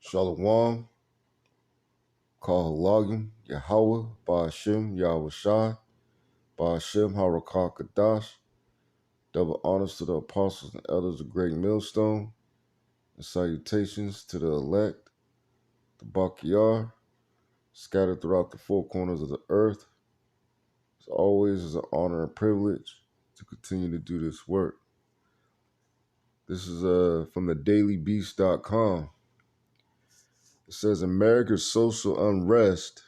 Shalom, Kahalagim, Yahweh, Ba'ashem, Yahweh Shai, Ba'ashem, Harakah Kadash. Double honors to the apostles and elders of Great Millstone, and salutations to the elect, the Bakiyar, scattered throughout the four corners of the earth. As always, it's an honor and privilege to continue to do this work. This is from the dailybeast.com. It says America's social unrest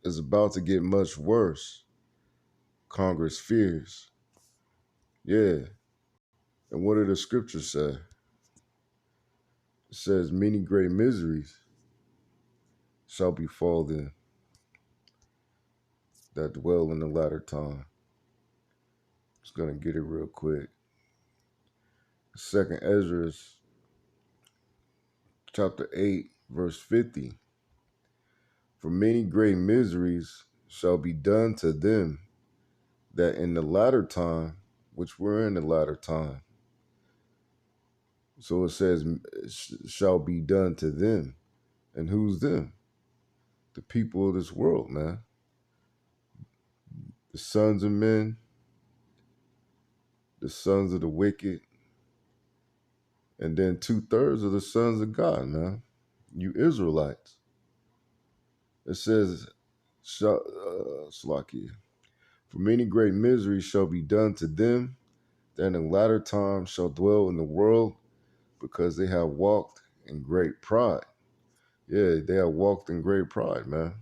is about to get much worse. Congress fears. Yeah. And what did the scripture say? It says many great miseries shall befall them that dwell in the latter time. Just gonna get it real quick. Second Ezra chapter 8, verse 50. For many great miseries shall be done to them that in the latter time, which we're in the latter time. So it says shall be done to them. And who's them? The people of this world, man. The sons of men, the sons of the wicked, and then 2/3 of the sons of God, man. You Israelites. It says, Slaki, for many great miseries shall be done to them that in the latter time shall dwell in the world, because they have walked in great pride. Yeah, they have walked in great pride, man.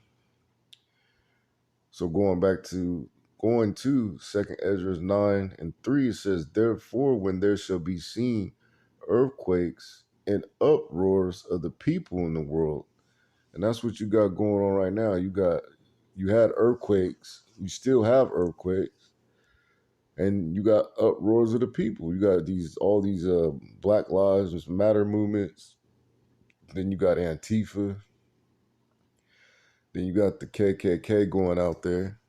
So going to 2nd Ezra 9 and 3, it says, therefore, when there shall be seen earthquakes and uproars of the people in the world. And that's what you got going on right now. You had earthquakes, you still have earthquakes, and you got uproars of the people. You got all these Black Lives Matter movements. Then you got Antifa. Then you got the KKK going out there.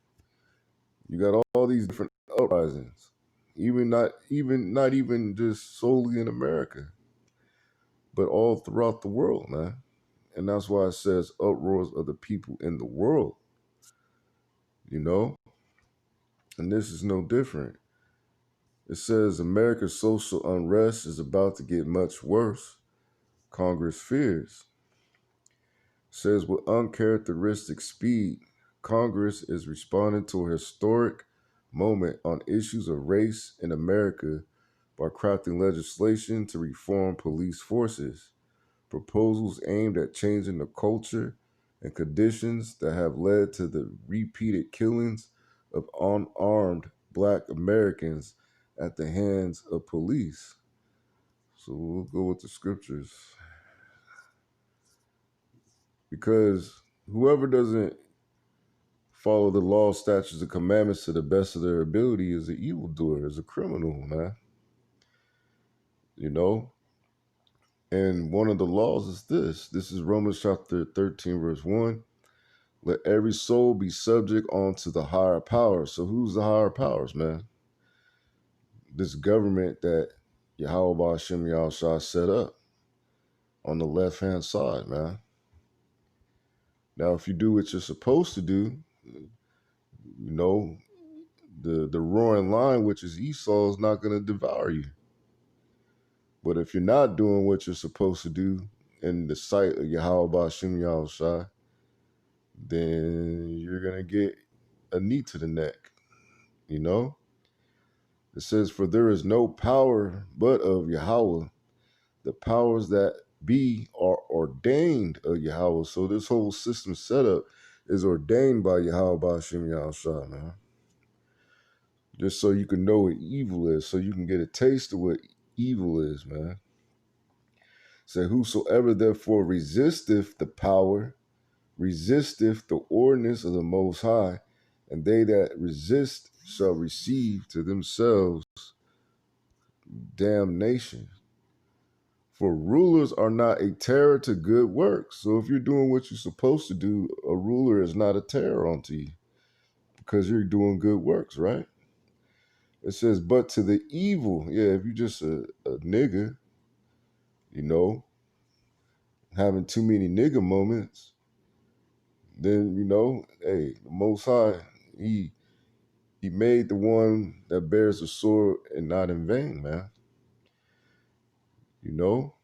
You got all these different uprisings. Not even just solely in America, but all throughout the world, man. And that's why it says uproars of the people in the world, you know? And this is no different. It says America's social unrest is about to get much worse. Congress fears. It says with uncharacteristic speed, Congress is responding to a historic moment on issues of race in America by crafting legislation to reform police forces. Proposals aimed at changing the culture and conditions that have led to the repeated killings of unarmed Black Americans at the hands of police. So we'll go with the scriptures. Because whoever doesn't follow the law, statutes, and commandments to the best of their ability is an evildoer, is a criminal, man. You know? And one of the laws is this. This is Romans chapter 13, verse 1. Let every soul be subject unto the higher powers. So who's the higher powers, man? This government that Yahweh Ba'ashem Yahushua set up on the left-hand side, man. Now, if you do what you're supposed to do, you know, the roaring lion, which is Esau, is not going to devour you. But if you're not doing what you're supposed to do in the sight of Yahweh Ba'ashem Yahushua, then you're going to get a knee to the neck, you know? It says, for there is no power but of Yahweh. The powers that be are ordained of Yahweh. So this whole system setup is ordained by Yahweh Ba'ashem Yahushua, man. Just so you can know what evil is, so you can get a taste of what evil is, man. Say, whosoever therefore resisteth the power, resisteth the ordinance of the Most High, and they that resist shall receive to themselves damnation. For rulers are not a terror to good works. So if you're doing what you're supposed to do, a ruler is not a terror unto you because you're doing good works, right? It says, but to the evil, yeah, if you're just a nigga, you know, having too many nigga moments, then hey, the Most High, he he made the one that bears the sword and not in vain, man. You know,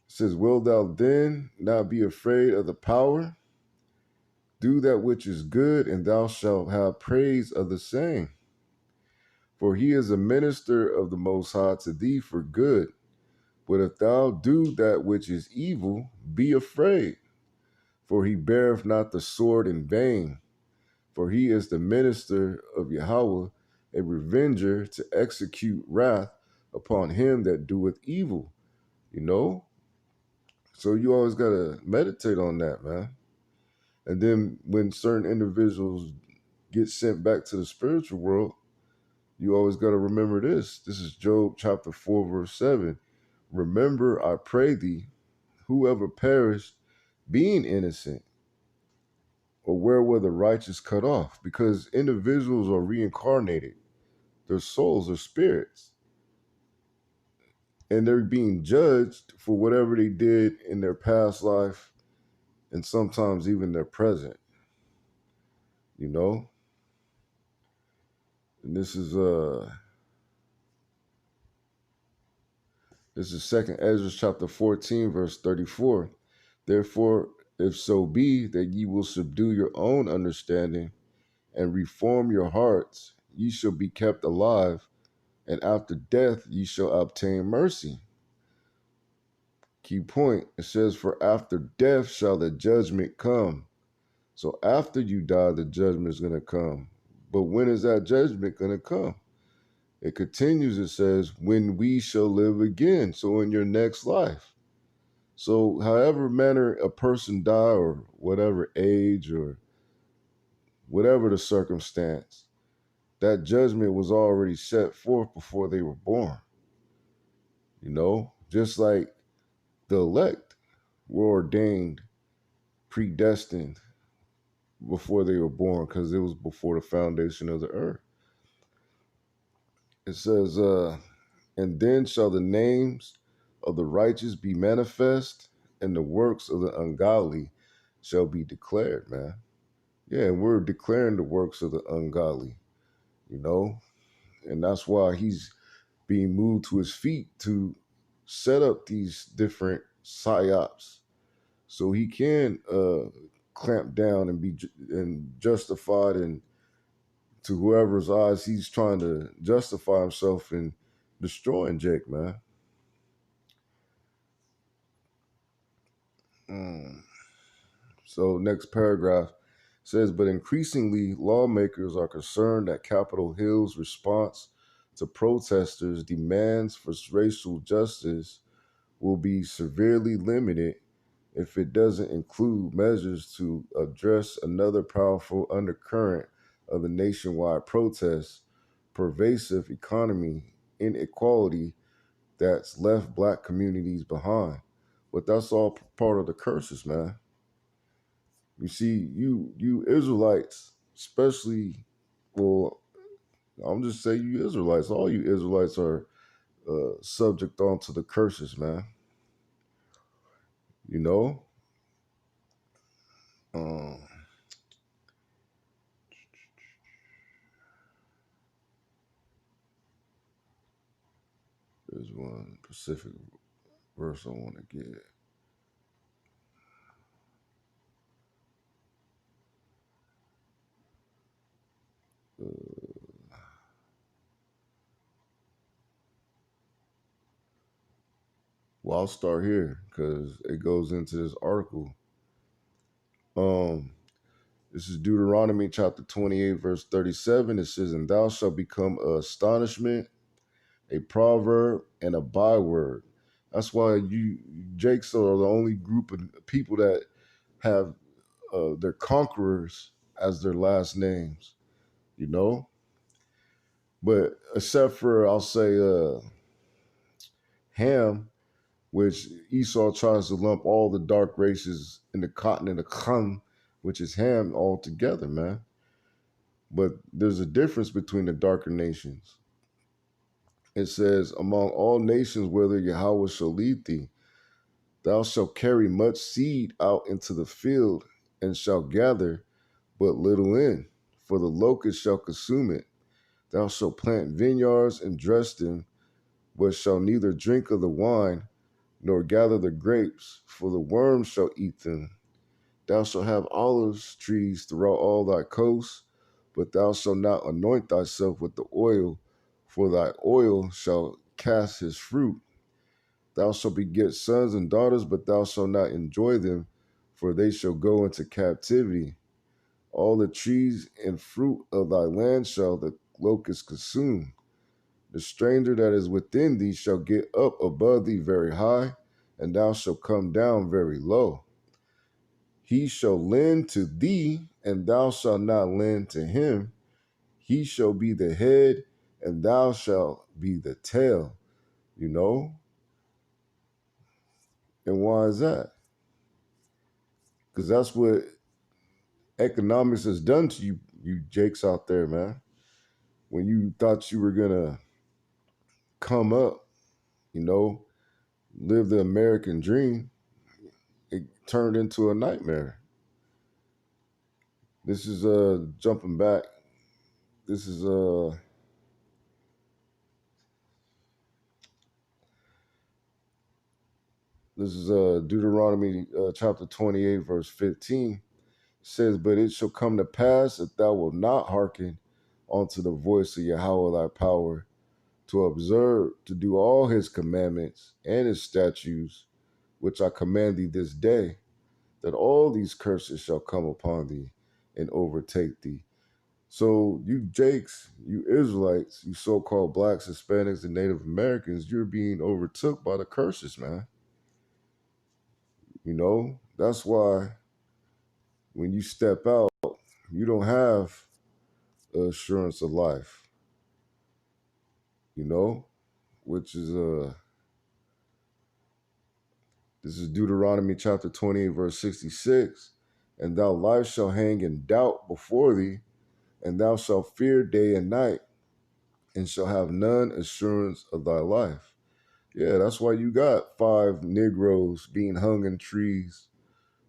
it says, "Will thou then not be afraid of the power? Do that which is good, and thou shalt have praise of the same. For he is a minister of the Most High to thee for good. But if thou do that which is evil, be afraid, for he beareth not the sword in vain. For he is the minister of Yahweh, a revenger to execute wrath upon him that doeth evil." You know? So you always got to meditate on that, man. And then when certain individuals get sent back to the spiritual world, you always got to remember this. This is Job chapter 4, verse 7. "Remember, I pray thee, whoever perished, being innocent, or where were the righteous cut off?" Because individuals are reincarnated, their souls are spirits, and they're being judged for whatever they did in their past life and sometimes even their present, you know? And this is second Ezra chapter 14, verse 34. "Therefore, if so be that ye will subdue your own understanding and reform your hearts, ye shall be kept alive, and after death ye shall obtain mercy." Key point, it says, "For after death shall the judgment come." So after you die, the judgment is going to come. But when is that judgment going to come? It continues, it says, "When we shall live again." So in your next life. So however manner a person die, or whatever age, or whatever the circumstance, that judgment was already set forth before they were born. Just like the elect were ordained, predestined before they were born, because it was before the foundation of the earth. It says, "And then shall the names of the righteous be manifest, and the works of the ungodly shall be declared," man. Yeah, and we're declaring the works of the ungodly, you know? And that's why he's being moved to his feet to set up these different psyops so he can clamp down and be and justified, and to whoever's eyes he's trying to justify himself in destroying Jake, man. Mm. So next paragraph says, "But increasingly lawmakers are concerned that Capitol Hill's response to protesters' demands for racial justice will be severely limited if it doesn't include measures to address another powerful undercurrent of the nationwide protests: pervasive economy inequality that's left black communities behind." But that's all part of the curses, man. You see, you Israelites, especially, well, I'm just saying you Israelites, all you Israelites are subject onto the curses, man. You know? Um, there's one specific verse I want to get. Well, I'll start here because it goes into this article. Um, this is Deuteronomy chapter 28, verse 37. It says, "And thou shalt become a astonishment, a proverb, and a byword." That's why you Jakes are the only group of people that have their conquerors as their last names, you know. But except for, I'll say, Ham, which Esau tries to lump all the dark races in the continent of Ham, which is Ham, all together, man. But there's a difference between the darker nations. It says, "Among all nations, whither Yahweh shall lead thee, Thou shalt carry much seed out into the field, and shalt gather but little in, for the locust shall consume it. Thou shalt plant vineyards and dress them, but shall neither drink of the wine, nor gather the grapes, for the worms shall eat them. Thou shalt have olive trees throughout all thy coasts, but thou shalt not anoint thyself with the oil, for thy oil shall cast his fruit. Thou shalt beget sons and daughters, but thou shalt not enjoy them, for they shall go into captivity. All the trees and fruit of thy land shall the locust consume. The stranger that is within thee shall get up above thee very high, and thou shalt come down very low. He shall lend to thee, and thou shalt not lend to him. He shall be the head, and thou shalt be the tail. You know? And why is that? Because that's what economics has done to you jakes out there, man. When you thought you were gonna come up, you know, live the American dream, it turned into a nightmare. This is jumping back. This is Deuteronomy chapter 28, verse 15. It says, "But it shall come to pass that thou wilt not hearken unto the voice of Yahweh thy power, to observe to do all his commandments and his statutes, which I command thee this day, that all these curses shall come upon thee and overtake thee." So you Jakes, you Israelites, you so-called blacks, Hispanics, and Native Americans, you're being overtook by the curses, man. You know, that's why when you step out, you don't have assurance of life, you know, which is this is Deuteronomy chapter 28, verse 66. "And thou life shall hang in doubt before thee, and thou shalt fear day and night, and shall have none assurance of thy life." Yeah, that's why you got 5 Negroes being hung in trees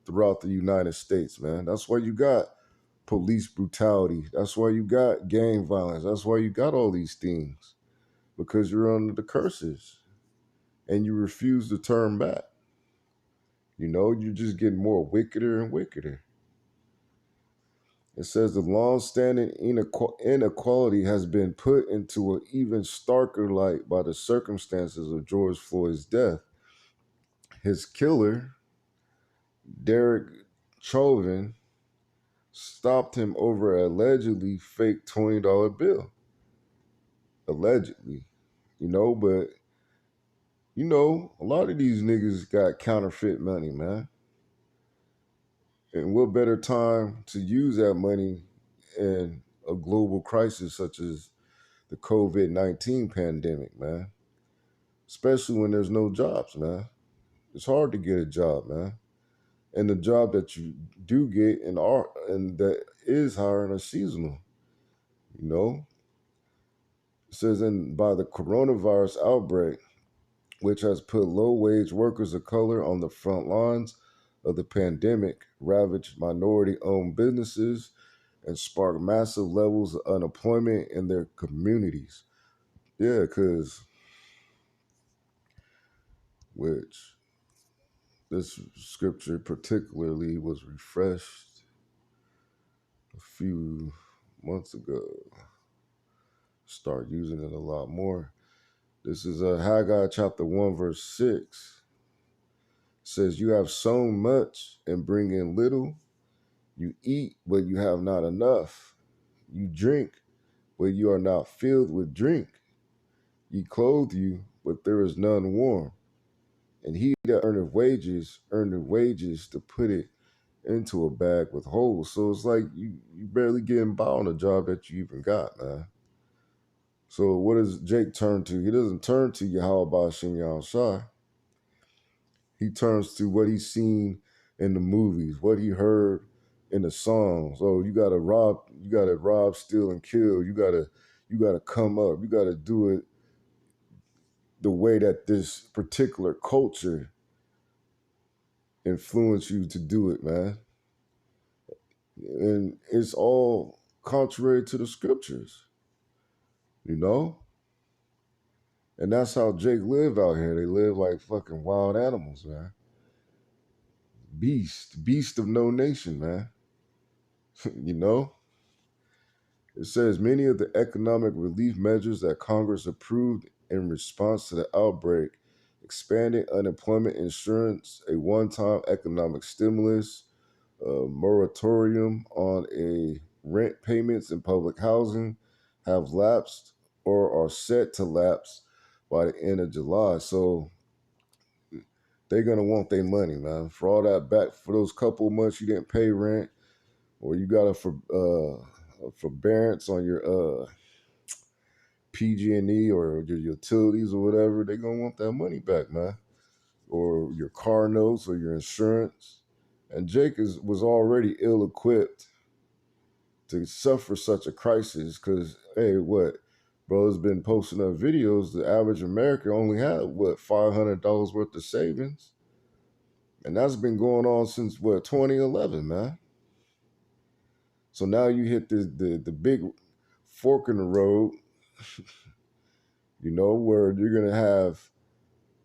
throughout the United States, man. That's why you got police brutality. That's why you got gang violence. That's why you got all these things, because you're under the curses and you refuse to turn back. You know, you're just getting more wickeder and wickeder. It says the long-standing inequality has been put into an even starker light by the circumstances of George Floyd's death. His killer, Derek Chauvin, stopped him over an allegedly fake $20 bill. Allegedly, but a lot of these niggas got counterfeit money, man. And what better time to use that money in a global crisis such as the COVID-19 pandemic, man? Especially when there's no jobs, man. It's hard to get a job, man. And the job that you do get and that is hiring are seasonal, you know? It says, and by the coronavirus outbreak, which has put low-wage workers of color on the front lines of the pandemic, ravaged minority-owned businesses, and sparked massive levels of unemployment in their communities. Yeah, because which this scripture particularly was refreshed a few months ago. Start using it a lot more. This is Haggai chapter 1, verse 6. It says, "You have sown much and bring in little. You eat, but you have not enough. You drink, but you are not filled with drink. Ye clothe you, but there is none warm. And he that earneth wages to put it into a bag with holes." So it's like you barely getting by on the job that you even got, man. So what does Jake turn to? He doesn't turn to Yahweh Shem Shai. He turns to what he's seen in the movies, what he heard in the songs. Oh, you gotta rob, steal, and kill. You gotta come up. You gotta do it the way that this particular culture influence you to do it, man. And it's all contrary to the scriptures, you know? And that's how Jake live out here. They live like fucking wild animals, man. Beast of no nation, man. You know? It says many of the economic relief measures that Congress approved in response to the outbreak, expanding unemployment insurance, a one-time economic stimulus, a moratorium on a rent payments in public housing, have lapsed or are set to lapse by the end of July. So they're gonna want their money, man. For all that back, for those couple months you didn't pay rent, or you got a forbearance on your PG&E or your utilities or whatever, they're gonna want that money back, man. Or your car notes or your insurance. And Jake was already ill equipped to suffer such a crisis because, hey, what? Bro's been posting up videos. The average American only had, what, $500 worth of savings? And that's been going on since, what, 2011, man? So now you hit the big fork in the road, you know, where you're going to have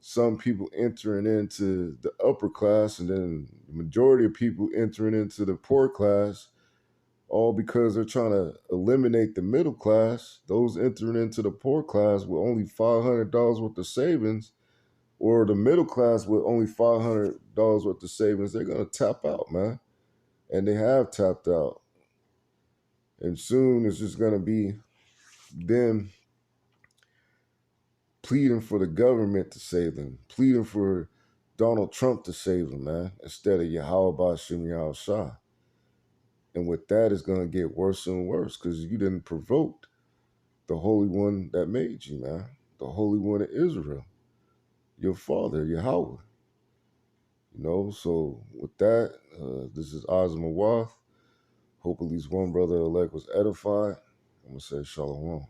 some people entering into the upper class and then the majority of people entering into the poor class, all because they're trying to eliminate the middle class. Those entering into the poor class with only $500 worth of savings, or the middle class with only $500 worth of savings, they're going to tap out, man. And they have tapped out. And soon it's just going to be them pleading for the government to save them, pleading for Donald Trump to save them, man, instead of Yahweh Bashim Yahweh Shah. And with that, it's going to get worse and worse because you didn't provoke the Holy One that made you, man, the Holy One of Israel, your Father, Yahweh. You know, so with that, this is Ozma Wath. Hope at least one brother elect was edified. I'm going to say Shalom.